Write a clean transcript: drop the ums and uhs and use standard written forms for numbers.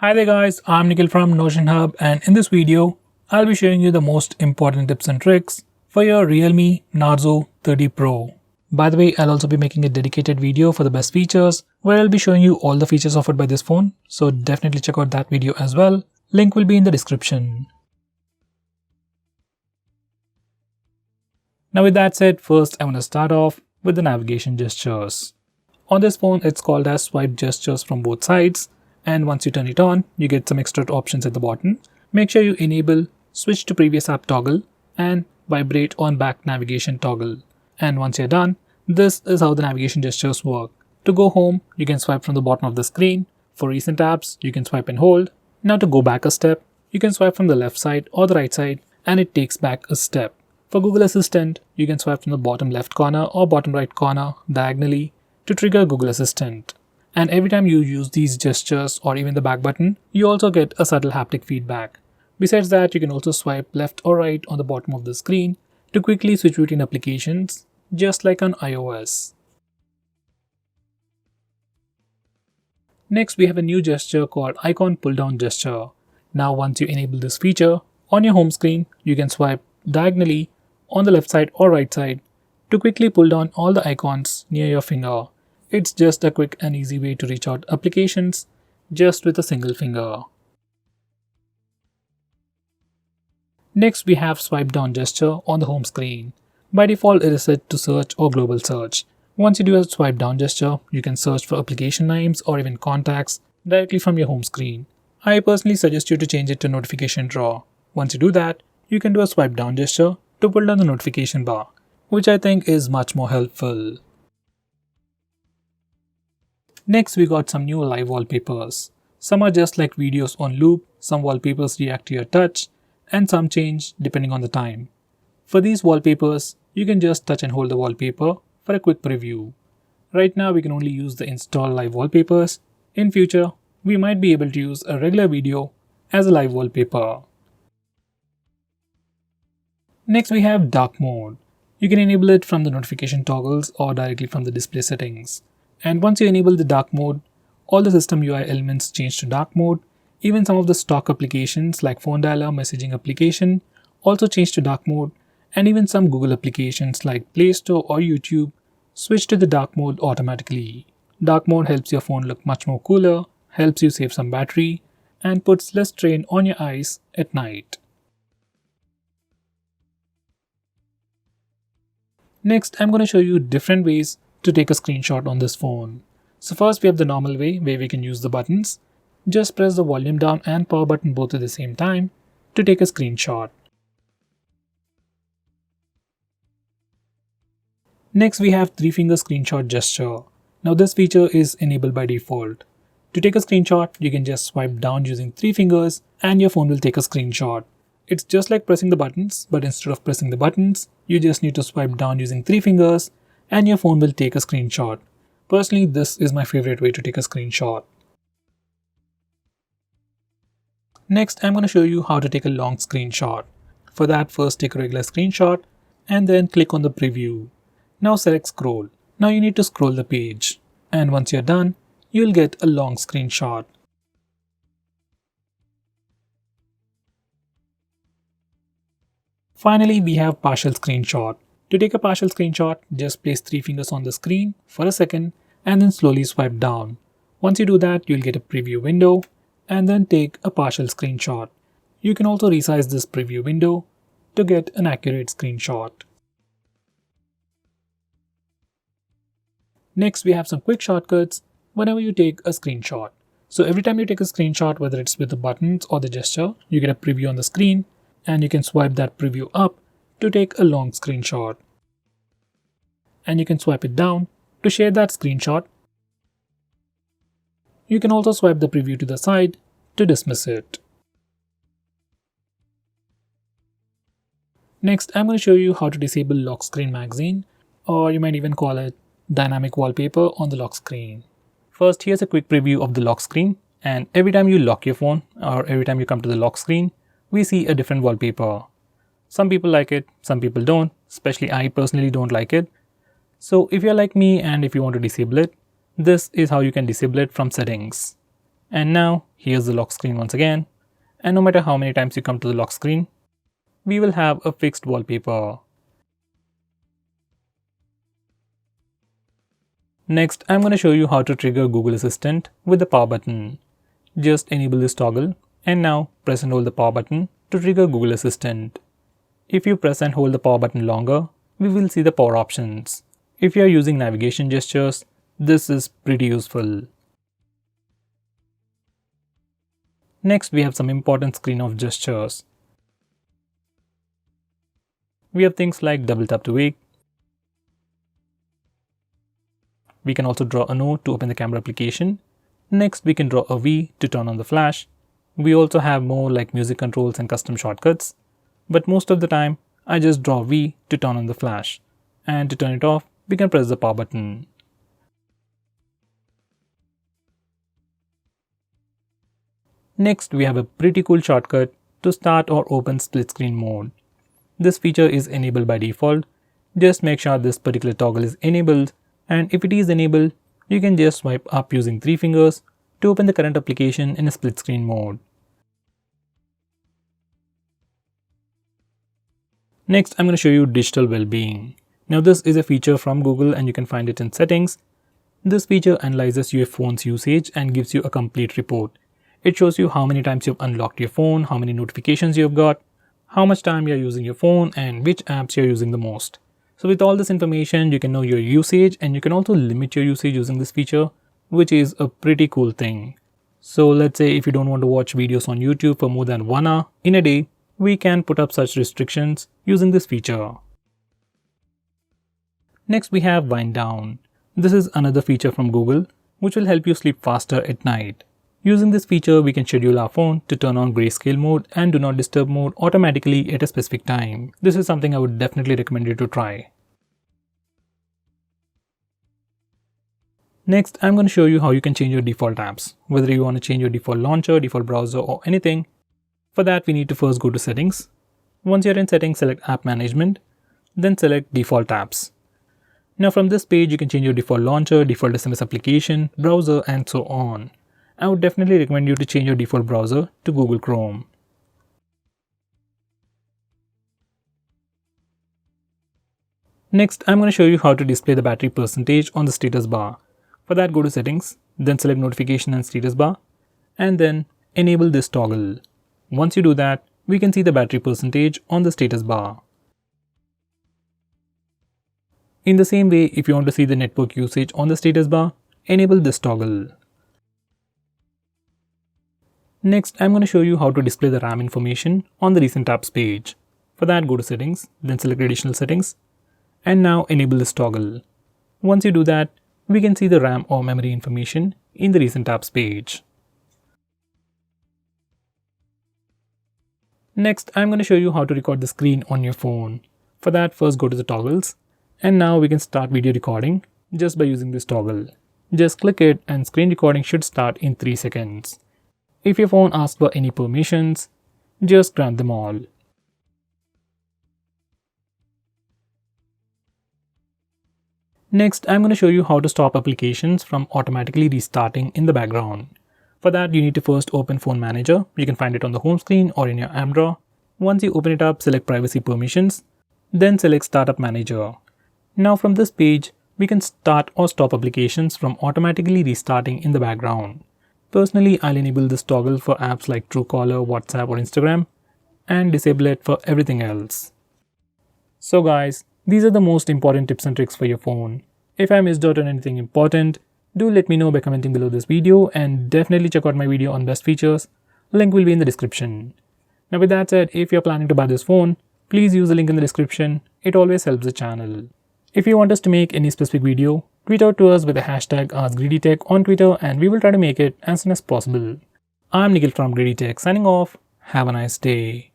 Hi there guys, I'm Nikhil from Notion Hub, and in this video, I'll be showing you the most important tips and tricks for your Realme Narzo 30 Pro. By the way, I'll also be making a dedicated video for the best features where I'll be showing you all the features offered by this phone, so definitely check out that video as well. Link will be in the description. Now with that said, first I want to start off with the navigation gestures. On this phone, it's called as swipe gestures from both sides. And once you turn it on, you get some extra options at the bottom. Make sure you enable switch to previous app toggle and vibrate on back navigation toggle. And once you're done, this is how the navigation gestures work. To go home, you can swipe from the bottom of the screen. For recent apps, you can swipe and hold. Now to go back a step, you can swipe from the left side or the right side and it takes back a step. For Google Assistant, you can swipe from the bottom left corner or bottom right corner diagonally to trigger Google Assistant. And every time you use these gestures or even the back button, you also get a subtle haptic feedback. Besides that, you can also swipe left or right on the bottom of the screen to quickly switch between applications, just like on iOS. Next, we have a new gesture called icon pull-down gesture. Now, once you enable this feature, on your home screen, you can swipe diagonally on the left side or right side to quickly pull down all the icons near your finger. It's just a quick and easy way to reach out applications just with a single finger. Next, we have swipe down gesture on the home screen. By default, it is set to search or global search. Once you do a swipe down gesture, you can search for application names or even contacts directly from your home screen. I personally suggest you to change it to notification drawer. Once you do that, you can do a swipe down gesture to pull down the notification bar, which I think is much more helpful. Next, we got some new live wallpapers. Some are just like videos on loop, some wallpapers react to your touch, and some change depending on the time. For these wallpapers, you can just touch and hold the wallpaper for a quick preview. Right now, we can only use the install live wallpapers. In future, we might be able to use a regular video as a live wallpaper. Next, we have dark mode. You can enable it from the notification toggles or directly from the display settings. And once you enable the dark mode, all the system UI elements change to dark mode. Even some of the stock applications like phone dialer, messaging application also change to dark mode, and even some Google applications like Play Store or YouTube switch to the dark mode automatically. Dark mode helps your phone look much more cooler, helps you save some battery, and puts less strain on your eyes at night. Next, I'm going to show you different ways to take a screenshot on this phone. So first, we have the normal way where we can use the buttons. Just press the volume down and power button both at the same time to take a screenshot. Next, we have 3-finger screenshot gesture. Now this feature is enabled by default. To take a screenshot, you can just swipe down using 3 fingers and your phone will take a screenshot. It's just like pressing the buttons, but instead of pressing the buttons, you just need to swipe down using 3 fingers and your phone will take a screenshot. Personally, this is my favorite way to take a screenshot. Next, I'm going to show you how to take a long screenshot. For that, first take a regular screenshot and then click on the preview. Now select scroll. Now you need to scroll the page. And once you're done, you'll get a long screenshot. Finally, we have partial screenshot. To take a partial screenshot, just place 3 fingers on the screen for a second and then slowly swipe down. Once you do that, you'll get a preview window and then take a partial screenshot. You can also resize this preview window to get an accurate screenshot. Next, we have some quick shortcuts whenever you take a screenshot. So every time you take a screenshot, whether it's with the buttons or the gesture, you get a preview on the screen and you can swipe that preview up to take a long screenshot. And you can swipe it down to share that screenshot. You can also swipe the preview to the side to dismiss it. Next, I'm going to show you how to disable lock screen magazine, or you might even call it dynamic wallpaper on the lock screen. First, here's a quick preview of the lock screen, and every time you lock your phone or every time you come to the lock screen, we see a different wallpaper. Some people like it, some people don't, especially I personally don't like it. So if you're like me and if you want to disable it, this is how you can disable it from settings. And now here's the lock screen once again, and no matter how many times you come to the lock screen, we will have a fixed wallpaper. Next, I'm going to show you how to trigger Google Assistant with the power button. Just enable this toggle and now press and hold the power button to trigger Google Assistant. If you press and hold the power button longer, we will see the power options. If you are using navigation gestures, this is pretty useful. Next, we have some important screen off gestures. We have things like double tap to wake. We can also draw a note to open the camera application. Next, we can draw a V to turn on the flash. We also have more like music controls and custom shortcuts. But most of the time, I just draw V to turn on the flash. And to turn it off, we can press the power button. Next, we have a pretty cool shortcut to start or open split screen mode. This feature is enabled by default. Just make sure this particular toggle is enabled, and if it is enabled, you can just swipe up using 3 fingers to open the current application in a split screen mode. Next, I'm going to show you digital well-being. Now this is a feature from Google and you can find it in settings. This feature analyzes your phone's usage and gives you a complete report. It shows you how many times you've unlocked your phone, how many notifications you've got, how much time you're using your phone, and which apps you're using the most. So with all this information, you can know your usage and you can also limit your usage using this feature, which is a pretty cool thing. So let's say if you don't want to watch videos on YouTube for more than 1 hour in a day, we can put up such restrictions using this feature. Next, we have wind down. This is another feature from Google, which will help you sleep faster at night. Using this feature, we can schedule our phone to turn on grayscale mode and do not disturb mode automatically at a specific time. This is something I would definitely recommend you to try. Next, I'm going to show you how you can change your default apps, whether you want to change your default launcher, default browser, or anything. For that, we need to first go to settings. Once you're in settings, select app management, then select default apps. Now from this page, you can change your default launcher, default SMS application, browser, and so on. I would definitely recommend you to change your default browser to Google Chrome. Next, I'm going to show you how to display the battery percentage on the status bar. For that, go to settings, then select notification and status bar, and then enable this toggle. Once you do that, we can see the battery percentage on the status bar. In the same way, if you want to see the network usage on the status bar, enable this toggle. Next, I'm going to show you how to display the RAM information on the recent apps page. For that, go to settings, then select additional settings, and now enable this toggle. Once you do that, we can see the RAM or memory information in the recent apps page. Next, I'm going to show you how to record the screen on your phone. For that, first go to the toggles, and now we can start video recording just by using this toggle. Just click it and screen recording should start in 3 seconds. If your phone asks for any permissions, just grant them all. Next, I'm going to show you how to stop applications from automatically restarting in the background. For that, you need to first open Phone Manager. You can find it on the home screen or in your app drawer. Once you open it up, select Privacy Permissions, then select Startup Manager. Now from this page, we can start or stop applications from automatically restarting in the background. Personally, I'll enable this toggle for apps like Truecaller, WhatsApp, or Instagram, and disable it for everything else. So guys, these are the most important tips and tricks for your phone. If I missed out on anything important, do let me know by commenting below this video, and definitely check out my video on best features. Link will be in the description. Now with that said, if you're planning to buy this phone, please use the link in the description. It always helps the channel. If you want us to make any specific video, tweet out to us with the hashtag AskGreedyTech on Twitter and we will try to make it as soon as possible. I'm Nikhil from GreedyTech signing off. Have a nice day.